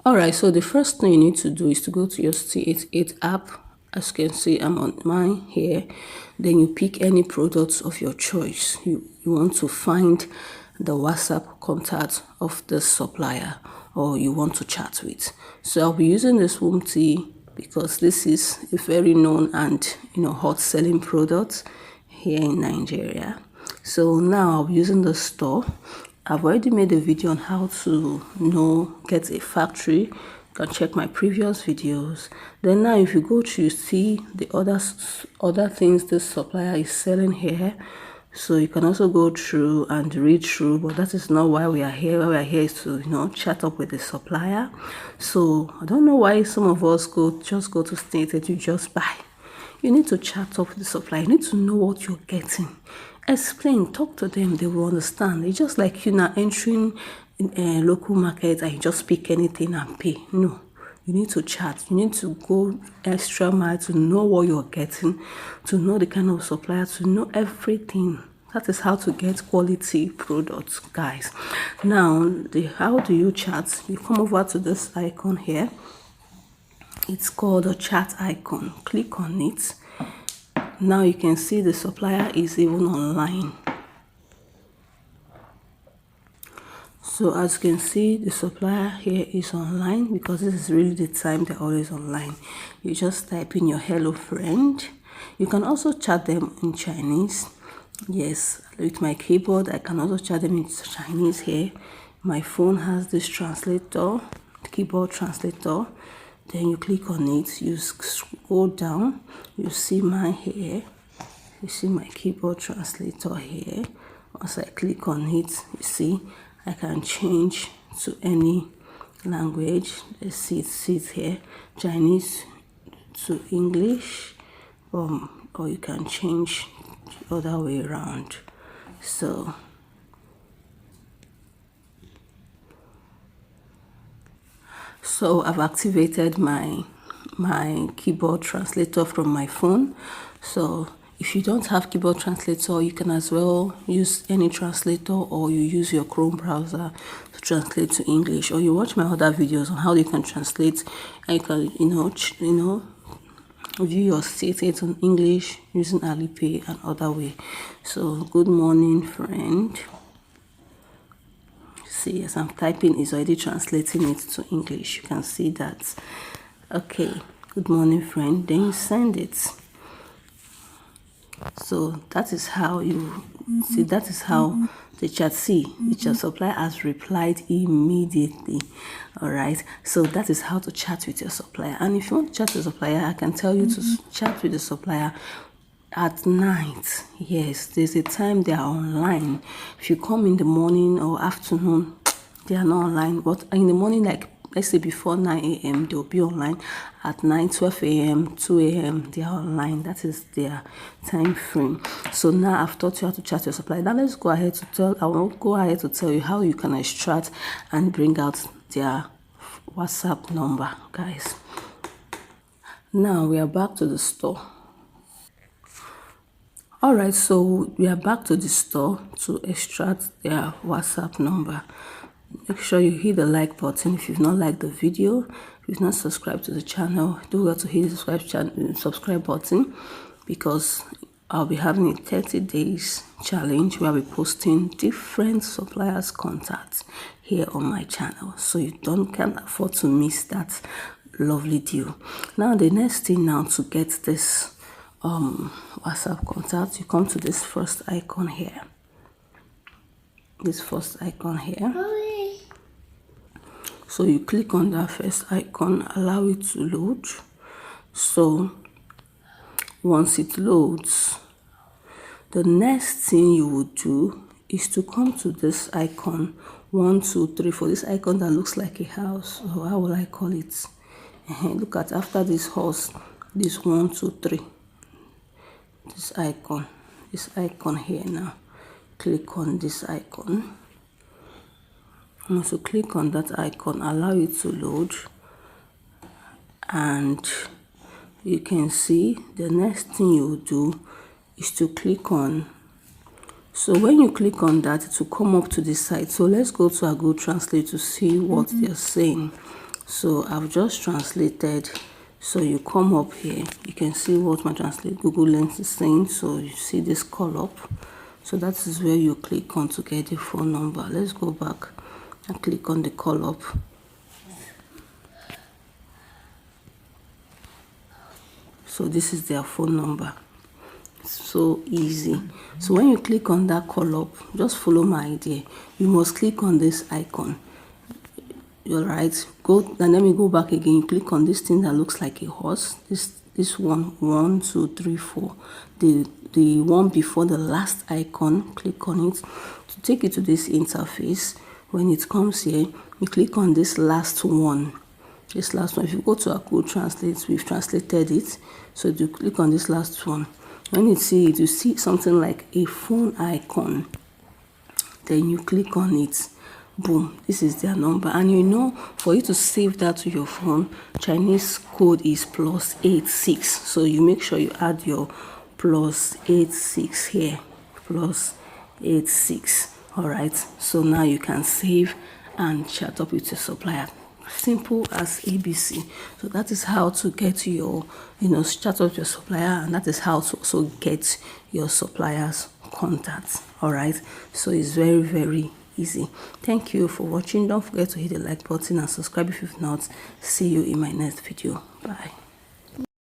Alright, so the first thing you need to do is to go to your C88 app. As you can see, I'm on mine here. Then you pick any products of your choice. You want to find the WhatsApp contact of the supplier or you want to chat with. So I'll be using this Womb tea because this is a very known and hot selling product here in Nigeria. So now I'll be using the store. I've already made a video on how to get a factory. You can check my previous videos. Then now if you go to see the other things this supplier is selling here, so you can also go through and read through, but that is not why we are here. Why we are here is to chat up with the supplier. So I don't know why some of us just go to state that you just buy. You need to chat up with the supplier. You need to know what you're getting. Explain, talk to them, they will understand. It's just like you now entering a local market and you just pick anything and pay. No, you need to chat. You need to go extra mile to know what you're getting, to know the kind of supplier, to know everything. That is how to get quality products, guys. Now, how do you chat? You come over to this icon here. It's called a chat icon. Click on it. Now you can see the supplier is even online. So as you can see, the supplier here is online because this is really the time they're always online. You just type in your hello friend. You can also chat them in Chinese. Yes, with my keyboard I can also chat them in Chinese here. My phone has this translator, keyboard translator. Then you click on it, you scroll down, you see mine here, you see my keyboard translator here. Once I click on it, you see I can change to any language. Let's see it here, Chinese to English, or you can change the other way around. So I've activated my keyboard translator from my phone. So if you don't have keyboard translator, you can as well use any translator, or you use your Chrome browser to translate to English, or you watch my other videos on how you can translate and you can view your status on English using Alipay and other way. So good morning friend. See, as I'm typing, it's already translating it to English. You can see that. Okay, good morning friend. Then you send it. So that is how you see, that is how the chat the chat supplier has replied immediately. All right, so that is how to chat with your supplier. And if you want to chat with the supplier, I can tell you to chat with the supplier at night. Yes, there's a time they are online. If you come in the morning or afternoon, they are not online. But in the morning, like let's say before 9 a.m. they'll be online. At 9, 12 a.m., 2 a.m. they are online. That is their time frame. So now I've taught you how to chat your supplier. Now let's go ahead I will go ahead to tell you how you can extract and bring out their WhatsApp number, guys. Now we are back to the store. Alright, so we are back to the store to extract their WhatsApp number. Make sure you hit the like button if you've not liked the video. If you've not subscribed to the channel, do go to hit the subscribe button, because I'll be having a 30 days challenge where I'll be posting different suppliers contacts here on my channel, so you can't afford to miss that lovely deal. Now the next thing now to get this WhatsApp contact, you come to this first icon here. So you click on that first icon, allow it to load. So once it loads, the next thing you would do is to come to this icon 1, 2, 3 for this icon that looks like a house. So how will I call it? Look at after this horse, this 1, 2, 3. This icon here. Now click on this icon. Once you click on that icon, allow it to load, and you can see the next thing you will do is to click on. So when you click on that, it will come up to the site. So let's go to our Google Translate to see what they're saying. So I've just translated. So you come up here, you can see what my Google Lens is saying. So you see this call up. So that is where you click on to get the phone number. Let's go back and click on the call up. So this is their phone number. So easy. So when you click on that call up, just follow my idea. You must click on this icon. You're right. Go and let me go back again. You click on this thing that looks like a horse. This one, 1, 2, 3, 4. The one before the last icon, click on it to take you to this interface. When it comes here, you click on this last one. This last one. If you go to our Google Translate, we've translated it. So you click on this last one. When you see it, you see something like a phone icon. Then you click on it. Boom, this is their number. And you know, for you to save that to your phone, Chinese code is +86. So you make sure you add your +86 here. +86. All right. So now you can save and chat up with your supplier. Simple as ABC. So that is how to get your, chat up with your supplier, and that is how to also get your supplier's contacts. All right. So it's very, very easy. Thank you for watching. Don't forget to hit the like button and subscribe if you've not. See you in my next video. Bye.